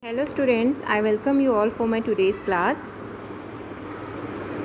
Hello students, I welcome you all for my today's class.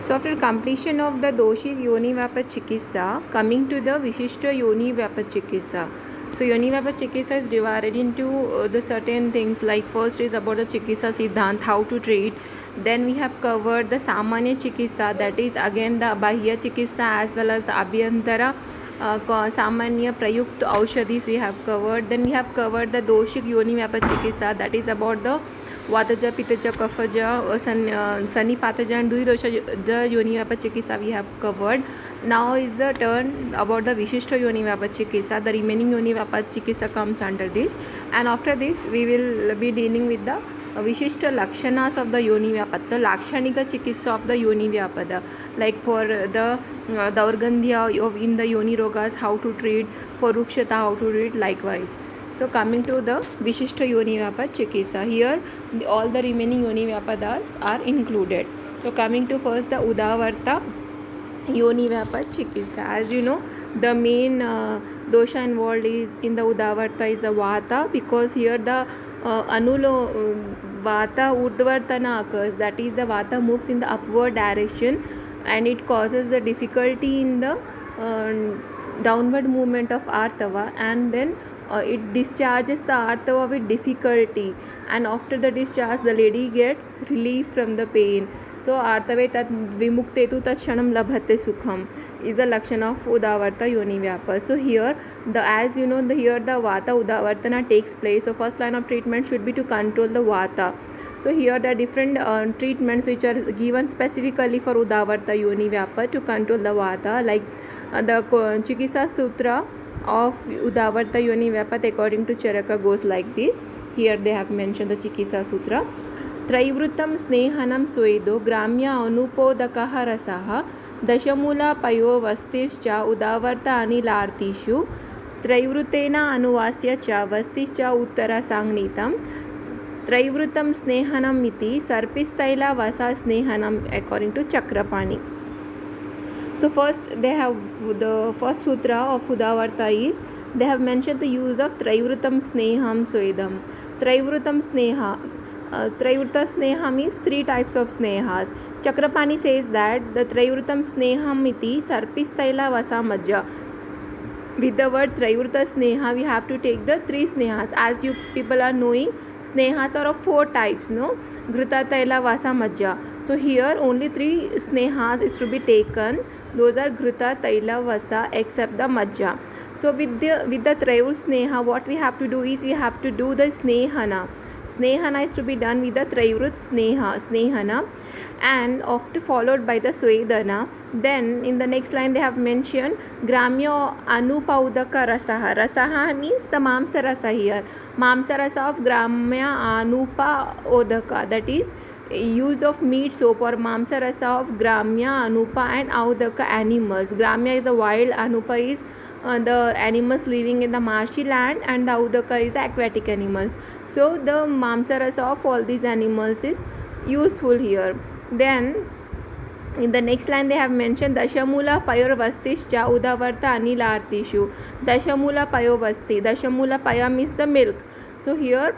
So after completion of the Doshik Yoni Vyapat Chikitsa, coming to the Vishishta Yoni Vyapat Chikitsa. So Yoni Vyapat Chikitsa is divided into the certain things, like first is about the Chikitsa Siddhant, how to treat. Then we have covered the Samanya Chikitsa, that is again the Bahya Chikitsa as well as the Abhyantara Samanya Prayukt Aushadhis we have covered. Then we have covered the Doshik Yoni Vyapat Chikitsa, that is about the Vataja, Pitaja, Kafaja, Sani Pataja and Duidosha the Yoni Vyapat Chikitsa we have covered. Now is the turn about the Vishishta Yoni Vyapat Chikitsa. The remaining Yoni Vyapat Chikitsa comes under this, and after this we will be dealing with the Vishishta Lakshanas of the Yoni Vyapada, Lakshanika Chikitsa of the Yoni Vyapada, like for the Daurgandhya of in the Yoni Rogas, how to treat, for Rukshata, how to treat likewise. So coming to the Vishishta Yoni Vyapat Chikitsa, here all the remaining Yoni Vyapadas are included. So coming to first the Udavarta Yoni Vyapat Chikitsa. As you know, the main dosha involved is in the Udavarta is the Vata, because here the Vata Udvartana occurs, that is the Vata moves in the upward direction and it causes a difficulty in the downward movement of Artava, and then it discharges the Artava with difficulty, and after the discharge the lady gets relief from the pain. So Artave tat vimuktetu tat kshanam labhate sukham is the Lakshana of Udavarta Yoni Vyapa. So here as you know, here the Vata Udavartana takes place. So first line of treatment should be to control the Vata. So here there are different treatments which are given specifically for Udavarta Yoni Vyapa to control the Vata, like the Chikitsa Sutra of Udavarta Yoni Vyapat according to Charaka goes like this. Here they have mentioned the Chikitsa Sutra. Traivrutam Snehanam Suedo Gramya Anupodakaha Rasaha Dashamula Payo Vastischa Udavarta Anilartishu Traivrutena Anuvasya Cha Vastischa Uttara Sangnitam Traivrutam Snehanam Miti Sarpistaila Vasa Snehanam according to Chakrapani. So first they have the first sutra of Udavarta is they have mentioned the use of Traivrutam Sneham Soedam. Traivrutam Sneha. Traivruta Sneha means three types of Snehas. Chakrapani says that the Traivrutam Sneham iti Sarpistaila Vasa Majja. With the word Traivruta Sneha, we have to take the three Snehas. As you people are knowing, Snehas are of four types, no? Ghrita, Taila, Vasa, Majja. So here only three Snehas is to be taken. Those are Ghrita, Taila, Vasa, except the Majja. So with the Traivur Sneha, what we have to do is we have to do the Snehana. Snehana is to be done with the Traivrut Snehana, and after followed by the Swedana. Then in the next line they have mentioned Gramya Anupaudaka Rasaha. Rasaha means the Mamsa Rasa here. Mamsa Rasa of Gramya Anupa Odaka, that is use of meat soap, or Mamsa Rasa of Gramya, Anupa and Audaka animals. Gramya is the wild, Anupa is the animals living in the marshy land, and the Audaka is aquatic animals. So the Mamsa Rasa of all these animals is useful here. Then in the next line they have mentioned Dashamula Payor Vastischa Udavarta Anilartishu. Dashamula Payo Vasti. Dashamula Paya means the milk. So here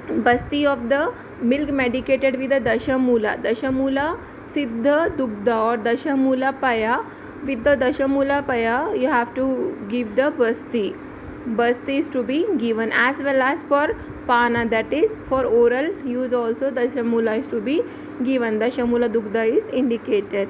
Basti of the milk medicated with the Dashamula. Dashamula Siddha Dugdha or Dashamula Paya. With the Dashamula Paya you have to give the Basti. Basti is to be given, as well as for Pana, that is for oral use also Dashamula is to be given. Dashamula Dugdha is indicated.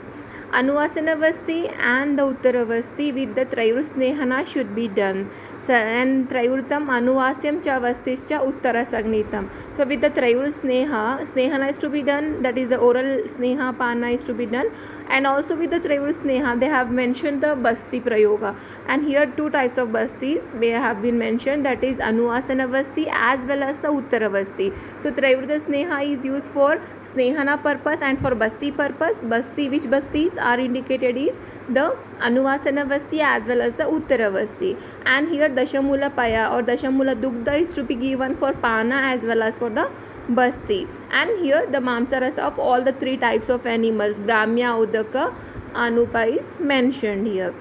Anuvasana Vasti and the Uttaravasti with the Traivru Snehana should be done. So, and Traivrutam Anuvasyam Cha Vastischa Uttara Sagnitam. So with the Traivru Snehana is to be done, that is the oral Sneha Pana is to be done, and also with the Traivru Sneha they have mentioned the Basti Prayoga, and here two types of Bastis may have been mentioned, that is Anuvasana Vasti as well as the Uttara Vasti. So Traivruta Sneha is used for Snehana purpose and for Basti purpose. Basti, which Bastis are indicated is the Anuvasana Vasti as well as the Uttara Vasti, and here Dashamula Paya or Dashamula Dugdha is to be given for Pana as well as for the Basti. And here the Mamsa Rasa of all the three types of animals, Gramya, Udaka, Anupa is mentioned here.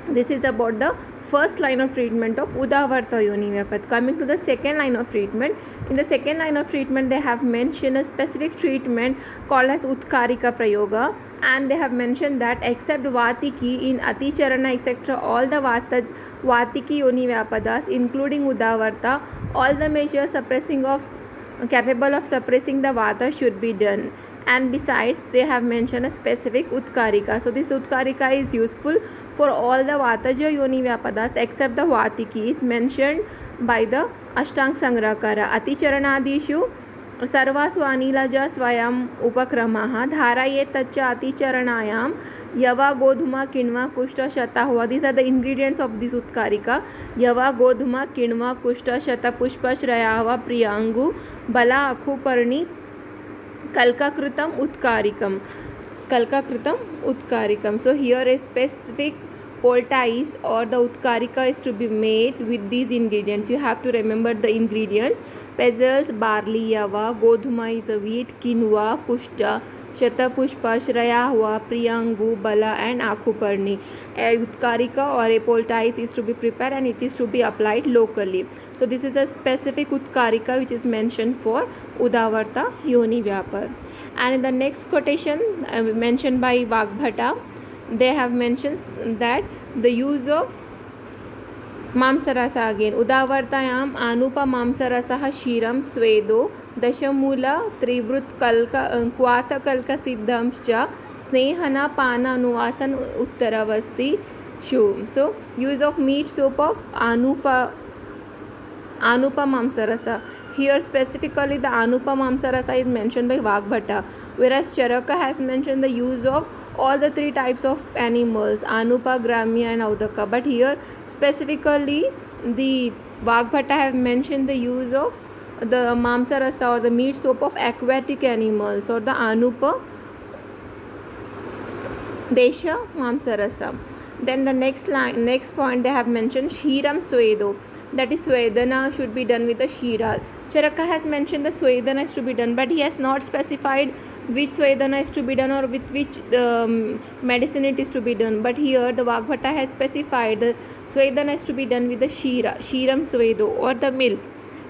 This is about the first line of treatment of Udavarta Yoni Vyapat. Coming to the second line of treatment, in the second line of treatment they have mentioned a specific treatment called as Utkarika Prayoga, and they have mentioned that except Vatiki in Aticharana etc., all the Vatiki Yoni Vyapadas including Udavarta, all the measures capable of suppressing the Vata should be done. And besides they have mentioned a specific Utkarika. So this Utkarika is useful for all the Vataja Yoni Vyapadas except the Vatiki is mentioned by the Ashtang Sangrahakara. Aticharanadishu सर्वासु अनिलज स्वयं उपक्रमः धारये तच्च अतिचरणायां यवा गोधूमा किण्वा कुष्ठ शता हुआ. These are the ingredients of this Utkarika. यवा गोधूमा किण्वा कुष्ठ शत पुष्प श्रया हुआ प्रियांगु बला अखुपर्णी Kalkakritam Utkarikam. So here a specific poultice or the Utkarika is to be made with these ingredients. You have to remember the ingredients: peasels, barley, yava, godhuma is a wheat, quinoa, kushta, shatapushpa, shrayahua, priyangu, bala and akhuparni. A Utkarika or a poultice is to be prepared and it is to be applied locally. So this is a specific Utkarika which is mentioned for Udavarta Yoni Vyapar. And in the next quotation mentioned by Vagbhata, they have mentioned that the use of Mamsarasa again. Udavartayam anupa mamsarasaha shiram swedo dashamula trivrut kalka kwata kalka siddhamscha snehana pana anuvasan uttaravasti shu. So use of meat soap of anupa mamsarasa. Here specifically the anupa mamsarasa is mentioned by Vagbhata, whereas Charaka has mentioned the use of all the three types of animals, anupa, gramya and audaka. But here specifically the Vagbhata have mentioned the use of the mamsarasa or the meat soap of aquatic animals or the anupa desha mamsarasa. Then the next point they have mentioned shiram swedo, that is swedana should be done with the shira. Charaka has mentioned the swedana is to be done, but he has not specified which swedana is to be done or with which medicine it is to be done. But here the Vagbhata has specified the swedana is to be done with the shiram swedo or the milk.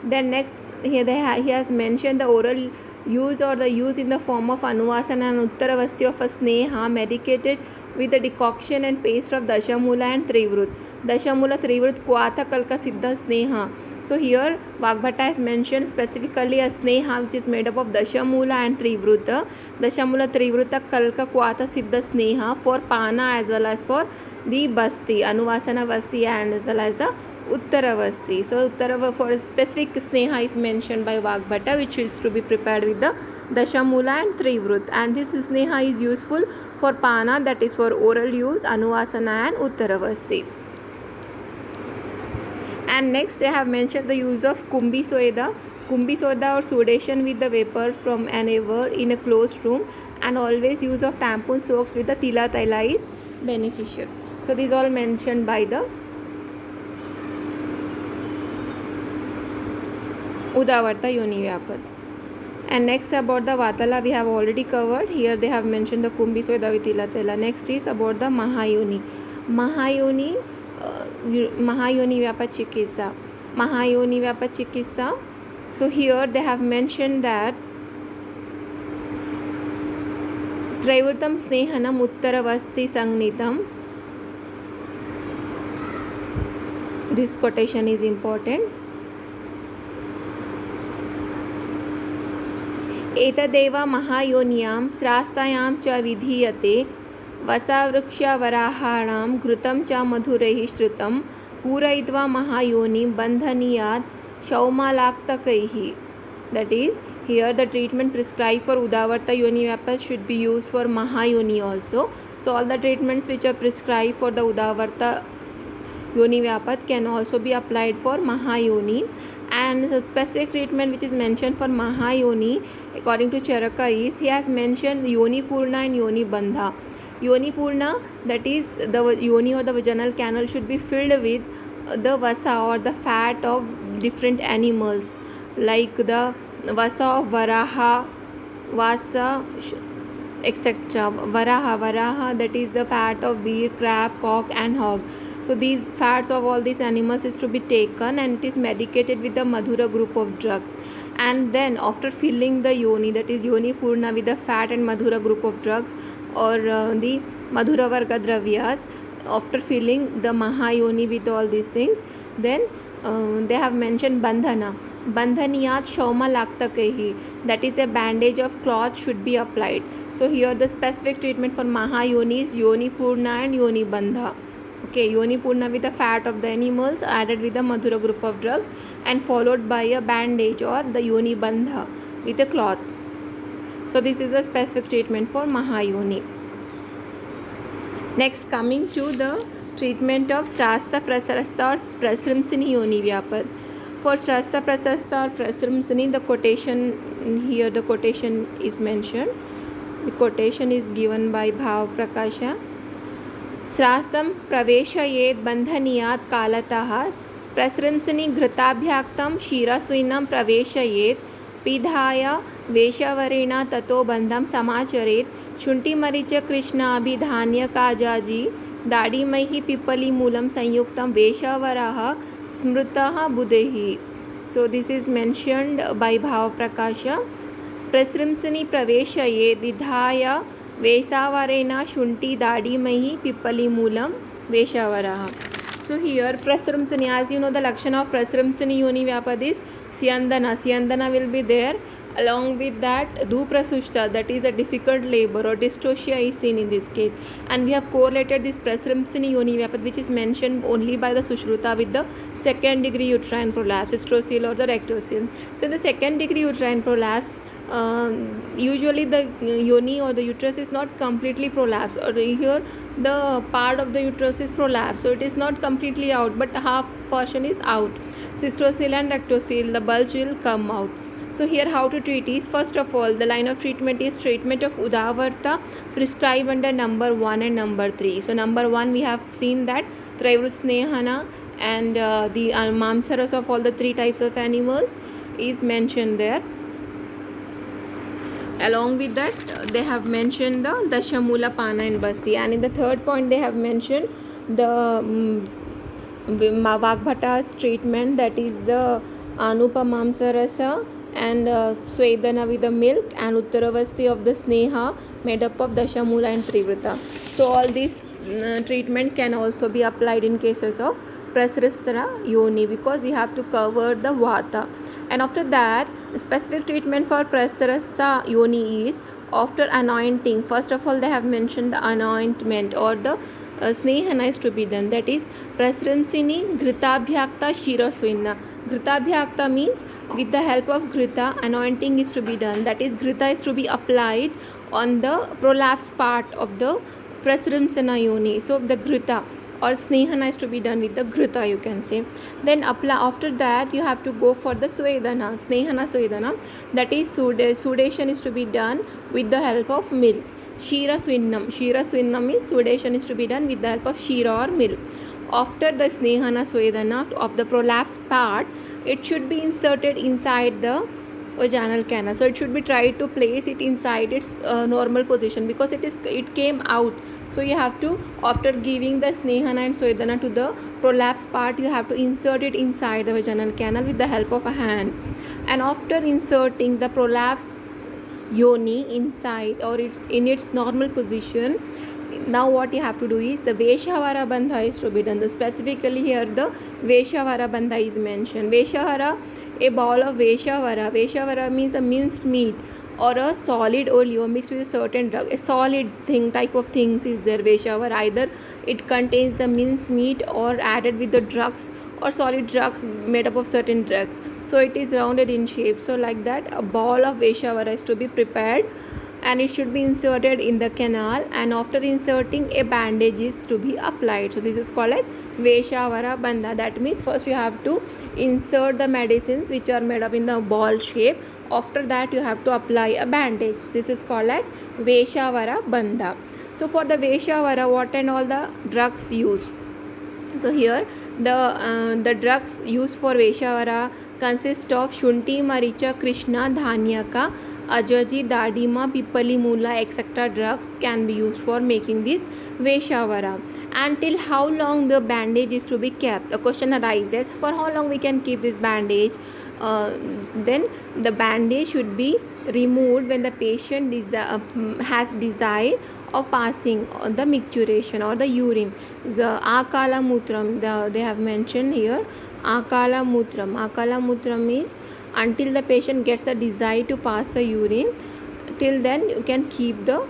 Then next here he has mentioned the oral use or the use in the form of anuvasana and uttaravasti of a sneha medicated with the decoction and paste of dashamula and trivrut. Dashamula trivrut kwata kalka siddha sneha. So here Vagbhata has mentioned specifically a sneha which is made up of dashamula and trivruta. Dashamula trivruta kalka kwata siddha sneha for pana as well as for the basti, anuvasana basti and as well as the uttaravasti. So uttarava for a specific sneha is mentioned by Vagbhata which is to be prepared with the dashamula and trivrut, and this sneha is useful for pana, that is for oral use, anuvasana and uttaravasti. And next they have mentioned the use of kumbi soda or sudation with the vapor from an ever in a closed room, and always use of tampon soaks with the tila taila is beneficial. So these all mentioned by the Udavarta Yoni Vyapat. And next about the Vatala we have already covered. Here they have mentioned the Kumbi Soda with Tila Tela. Next is about the Mahayoni Vyapat Chikitsa. So here they have mentioned that Traivrtam Snehanam Uttaravasti Sangnitam. This quotation is important. एतदेव महायोन्यां श्रास्तायां च विधीयते वसावृक्षवराहाणां घृतं च मधुरैः श्रुतं पूरयित्वा महायोनिं बन्धनीयात् शौमालाक्तकैः. That is, here the treatment prescribed for Udavarta Yoni Vyapat should be used for Mahayoni also. So all the treatments which are prescribed for the Udavarta Yoni Vyapat can also be applied for Mahayoni. And the specific treatment which is mentioned for Mahayoni according to Charaka is, he has mentioned Yoni Purna and Yoni Bandha. Yoni Purna, that is the Yoni or the vaginal canal should be filled with the vasa or the fat of different animals like the vasa of Varaha, Vasa etc. Varaha, that is the fat of bear, crab, cock and hog. So these fats of all these animals is to be taken, and it is medicated with the Madhura group of drugs. And then after filling the yoni, that is yoni purna, with the fat and Madhura group of drugs, or the Madhura varga dravyas, after filling the Mahayoni with all these things, then they have mentioned bandhana. Bandhaniyat shauma laktakehi, that is a bandage of cloth should be applied. So here the specific treatment for Mahayoni is yoni purna and yoni bandha. Okay, yoni purna with the fat of the animals added with the Madhura group of drugs, and followed by a bandage or the yoni bandha with a cloth. So this is a specific treatment for Mahayoni. Next, coming to the treatment of Shrasta Prasarasta or Prasrimsini Yoni Vyapad. For Shrasta Prasarasta or Prasrimsini, the quotation here, the quotation is mentioned. The quotation is given by Bhav Prakasha. Shrastam praveshayet bandhaniyat kalatah prasrimsini घृताभ्याक्तं क्षीरस्विनं प्रवेशयेत् पिधाय वेशवरेण ततो बंधम समाचरेत् शुंठी मरीच कृष्णाभिधान्य काजाजी दाढ़ीमयी पिपली मूलम संयुक्तम वेशवरः स्मृतः बुधेहि. So this is mentioned by Bhav Prakasha. प्रसृंसनि प्रवेशये विधाय वेसावरेण शुंठी दाढ़ीमयी पिपली Moolam वेशावरः. So here prasrimsani, as you know, the lakshana of prasrimsani yoni vyapad is syandana. Syandana will be there. Along with that, dhuprasushta, that is a difficult labor or dystocia is seen in this case. And we have correlated this prasrimsani yoni vyapad, which is mentioned only by the sushruta, with the second degree uterine prolapse, hystrocele or the rectocele. So in the second degree uterine prolapse, usually the yoni or the uterus is not completely prolapsed, or here the part of the uterus is prolapsed, so it is not completely out, but half portion is out. So hystrocele and rectocele, the bulge will come out. So here how to treat is, first of all, the line of treatment is treatment of Udavarta prescribed under number 1 and number 3. So number 1 we have seen that Traivrut Snehana and the Mamsaras of all the 3 types of animals is mentioned there. Along with that, they have mentioned the Dashamula Pana and Basti, and in the third point they have mentioned the Vagbhata's treatment, that is the Anupamamsarasa and Swedana with the milk, and Uttaravasti of the Sneha made up of Dashamula and Trivrita. So all these treatment can also be applied in cases of Prasristana Yoni, because we have to cover the Vata. And after that, specific treatment for Prasrista Yoni is after anointing. First of all, they have mentioned the anointment or the snehana is to be done, that is prasrimsini घृताभ्याक्ता क्षीरस्विना. घृताभ्याक्ता means with the help of घृता anointing is to be done, that is घृता is to be applied on the prolapsed part of the prasrimsana yoni. So the घृता or snehana is to be done with the घृता, you can say. Then after that you have to go for the swedana, snehana swedana, that is sudation is to be done with the help of milk. Shira Swinnam is sudation is to be done with the help of Shira or milk. After the Snehana Swedana of the prolapsed part, it should be inserted inside the vaginal canal. So it should be tried to place it inside its normal position, because it came out. So you have to, after giving the Snehana and Swedana to the prolapsed part, you have to insert it inside the vaginal canal with the help of a hand. And after inserting the prolapse yoni inside, or it's in its normal position, now what you have to do is the Veshavara Bandha is to be done. Specifically here the Veshavara Bandha is mentioned. Veshavara, a ball of Veshavara. Veshavara means a minced meat or a solid oleo mixed with a certain drug. A solid thing, type of things is there, Veshavara. Either it contains the minced meat or added with the drugs, or solid drugs made up of certain drugs. So it is rounded in shape. So like that, a ball of Veshavara is to be prepared, and it should be inserted in the canal, and after inserting, a bandage is to be applied. So this is called as Veshavara Bandha. That means first you have to insert the medicines which are made up in the ball shape. After that you have to apply a bandage. This is called as Veshavara Bandha. So for the Veshavara, what and all the drugs used? So here the drugs used for Veshavara consist of Shunti, Maricha, Krishna, Dhanyaka, Ajaji, Dadima, Pipali, Mula, etc. drugs can be used for making this Veshavara. Until how long the bandage is to be kept? A question arises, for how long we can keep this bandage? Then the bandage should be removed when the patient has desire of passing on the micturition or the urine. The Akala Mutram, they have mentioned here Akala Mutram. Akala Mutram is until the patient gets a desire to pass a urine, till then you can keep the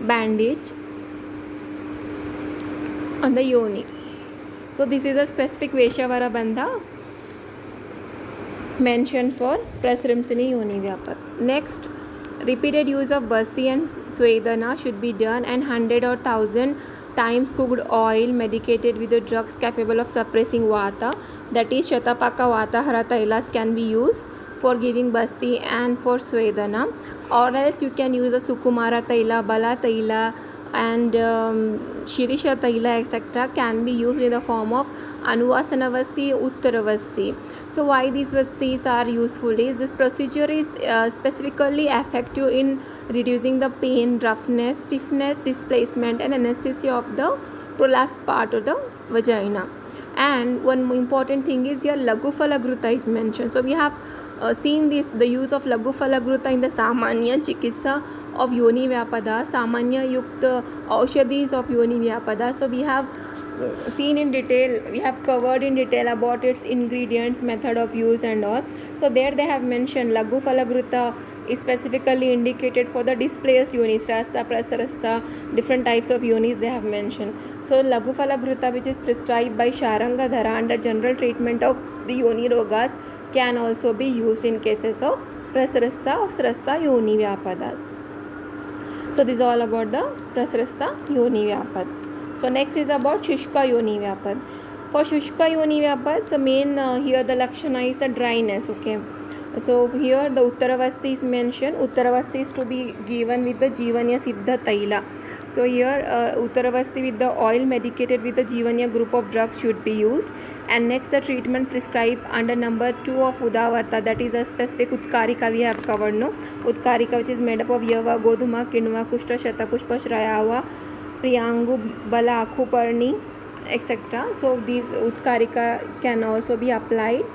bandage on the yoni. So this is a specific Veshavara Bandha mentioned for Prasrimsini Yoni Vyapat. Next, repeated use of Basti and Swedana should be done, and 100 or 1000 times cooked oil medicated with the drugs capable of suppressing Vata, that is Shatapaka Vatahara Tailas, can be used for giving Basti and for Swedana, or else you can use a Sukumara Taila, Bala Taila, and Shirisha Taila, etc. can be used in the form of Anuvasana Vasti, Uttara Vasti. So why these Vastis are useful is this procedure is specifically effective in reducing the pain, roughness, stiffness, displacement, and anesthesia of the prolapsed part of the vagina. And one important thing is here Lagufalagruta is mentioned. So we have seen this, the use of Lagufalagruta in the Samanya Chikitsa of Yoni Vyapada, Samanya Yukta Aushadhis of Yoni Vyapada. So we have seen in detail, we have covered in detail about its ingredients, method of use and all. So there they have mentioned Lagufalagruta is specifically indicated for the displaced yonis, Rasta, Prasarasta, different types of yonis they have mentioned. So Lagufalagruta, which is prescribed by Sharangadhara under general treatment of the yoni rogas, can also be used in cases of Prasarasta or Srasta yoni vyapadas. So this is all about the Prasarasta yoni vyapad. So next is about Shushka yoni vyapad. For Shushka yoni vyapad, so main here the Lakshana is the dryness. Okay. So here the Uttaravasti is mentioned. Uttaravasti is to be given with the Jivanya Siddha Taila. So here Uttaravasti with the oil medicated with the Jivanya group of drugs should be used. And next the treatment prescribed under number 2 of Udavarta, that is a specific Utkarika we have covered. No, Utkarika, which is made up of Yava, Goduma, Kinva, Kushta, Shatapushpa, Shrayava, Priyangu, Bala, Akhuparni, etc. So these Utkarika can also be applied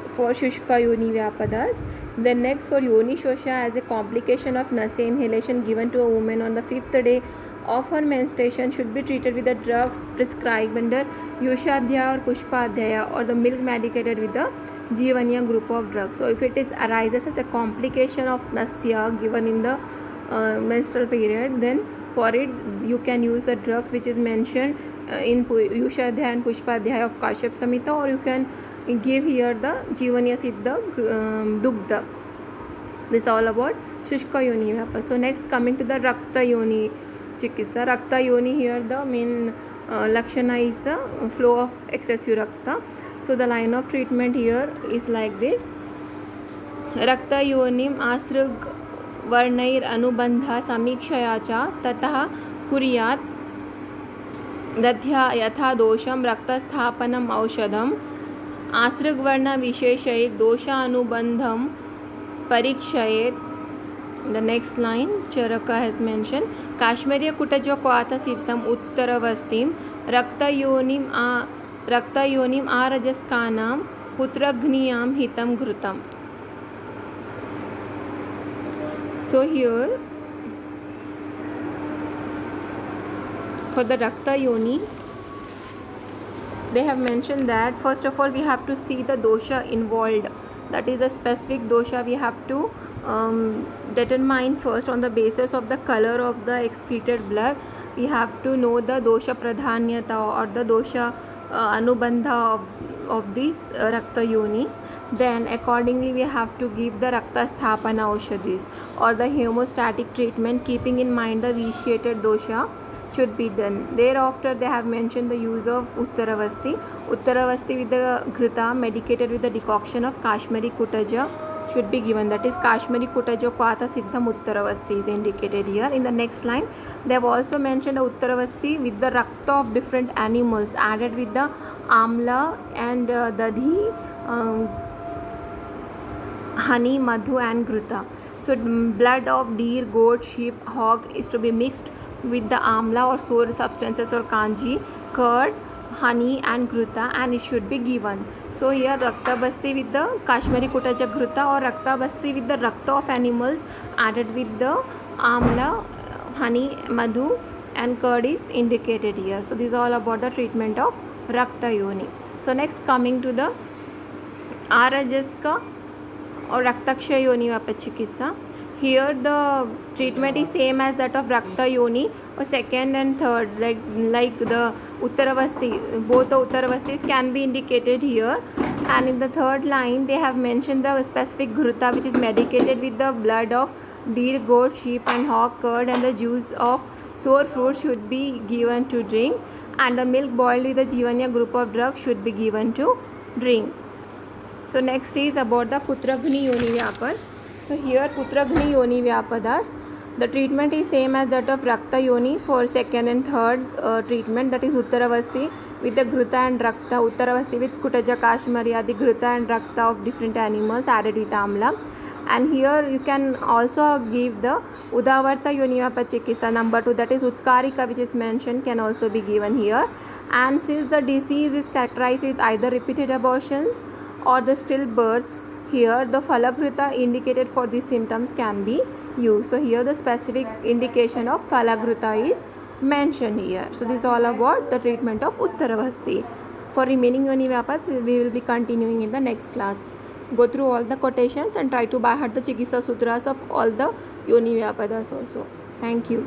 for Shushka Yoni Vyapadas. Then next for Yoni Shosha, as a complication of Nase inhalation given to a woman on the 5th day of her menstruation, should be treated with the drugs prescribed under Yoshadhyaya or Pushpadhyaya, or the milk medicated with the Jivanya group of drugs. So if it is arises as a complication of Nasya given in the menstrual period, then for it you can use the drugs which is mentioned in Yoshadhyaya and Pushpadhyaya of Kashyap Samhita, or you can give here the Jivanya Siddha Dugdha. This is all about Shushka Yoni Vyapa. So next, coming to the Rakta Yoni Chikitsa. Rakta Yoni, here the main Lakshana is the flow of excessive Rakta. So the line of treatment here is like this. Rakta Yonim Asrug Varnair Anubandha Samikshaya cha Tatah Kuriyat Dathya Yatha Dosham Rakta Sthapanam Aushadam आश्रगवर्ण विशेषये दोषानुबंधम परीक्षयेत. The next line Charaka has mentioned Kashmiriya Kutaja Kwata Siddham Uttaravastim Raktayonim Arajaskanam Putragniyam Hitam Grutam. So here for the Rakta Yoni, they have mentioned that first of all we have to see the dosha involved, that is a specific dosha we have to determine first on the basis of the color of the excreted blood. We have to know the dosha pradhanyata or the dosha anubandha of this rakta yoni. Then accordingly we have to give the rakta sthapana aushadhis or the hemostatic treatment, keeping in mind the vitiated dosha should be done. Thereafter they have mentioned the use of Uttaravasti. Uttaravasti with the Ghrita medicated with the decoction of Kashmiri Kutaja should be given, that is Kashmiri Kutaja Kwata Siddham Uttaravasti is indicated here. In the next line they have also mentioned a Uttaravasti with the Rakta of different animals added with the Amla and Dadhi, honey, Madhu and Ghrita. So blood of deer, goat, sheep, hog is to be mixed with the amla or sour substances or kanji, curd, honey and ghruta, and it should be given. So here rakta basti with the Kashmiri kutaja ghruta or rakta basti with the rakta of animals added with the amla, honey, madhu and curd is indicated here. So this is all about the treatment of rakta yoni. So next coming to the Arajaska or Raktaksha Yoni Vapachikissa. Here the treatment is same as that of Rakta Yoni or second and third, like the Uttaravasti. Both the Uttaravastis can be indicated here. And in the third line they have mentioned the specific ghruta which is medicated with the blood of deer, goat, sheep and hog, curd and the juice of sour fruit should be given to drink, and the milk boiled with the Jivanya group of drugs should be given to drink. So next is about the Putragni Yoni Vyapad. So here Putragni Yoni Vyapadas, the treatment is same as that of Rakta Yoni for second and third treatment, that is Uttaravasti with the Ghruta and Rakta, Uttaravasti with Kutaja Kashmari, the Ghruta and Rakta of different animals added with Amla. And here you can also give the Udavarta Yoni Vyapachikisa number 2, that is Utkarika which is mentioned, can also be given here. And since the disease is characterized with either repeated abortions or the stillbirths, here the Phalagrita indicated for these symptoms can be used. So here the specific indication of Phalagrita is mentioned here. So this is all about the treatment of Uttaravasti. For remaining Yoni Vyapas, we will be continuing in the next class. Go through all the quotations and try to by heart the Chikitsa Sutras of all the Yoni Vyapadas also. Thank you.